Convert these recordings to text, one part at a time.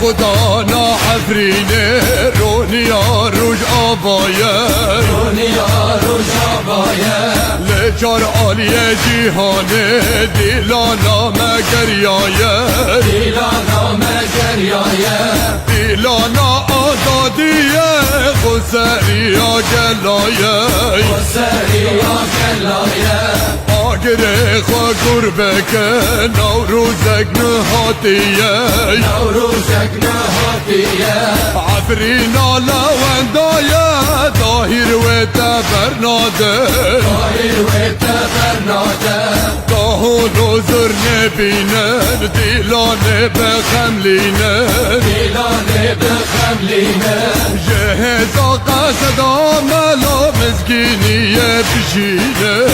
خدا نعفرینه رونیا روش آبایه لجار عالی جیهانه دیلانا مگریایه دیلانا آزادیه خسریا گلایه آگره خواه گربه که نوروزک نهاتیه عفرینا لوندایه داهیر و تبرناده داهون و زر نبینن دیلانه بخملینه جهزا قصد آملا مسکینیه بشینه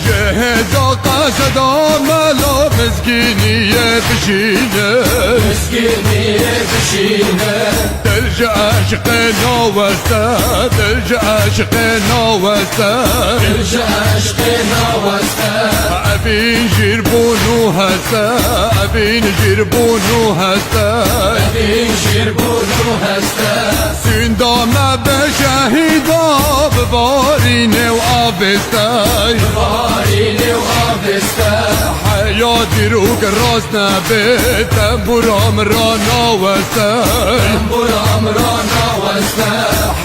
جهزا قصد آملا مسکینیه بشینه دلج عشق نوسته دلج عشق نوسته ابین جربونو هسته ابین جربونو هسته سندامه به شهیدا ببارینه و آبسته حیاتی رو که راست نبه تنبورام را نوسته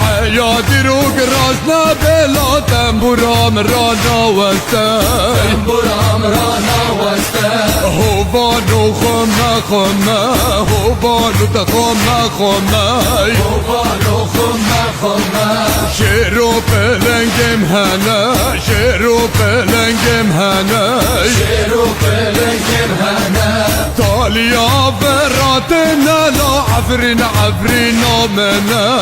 حیاتی رو که راست نبه لا تنبورام را نوسته هوبانو خمه هوبانو تخمه شیرو پلنگم هنه شیرو پلنگم هنه تالیا براتنا لا عفرین آمنه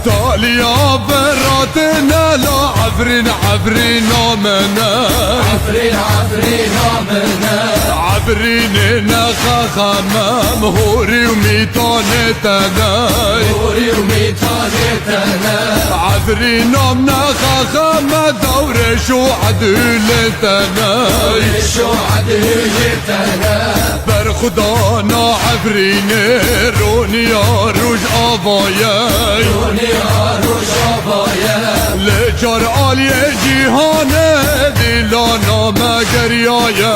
تالیا براتنا لا عفرین آمنه عفرین نخا خمم هوری و میتانه تنه عفرینم نخا خمم دور شو عدولتنه بر خدا نعفرینه رونیا روش آبایه لجار عالی جیهانه دیلانا مگریایه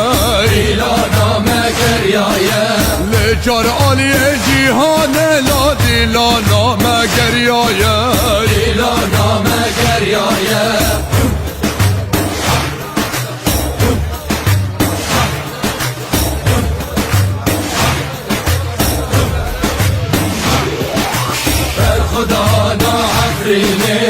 لجار عالی جیهانه لا دیلانا مگریایه خدا نعفرینه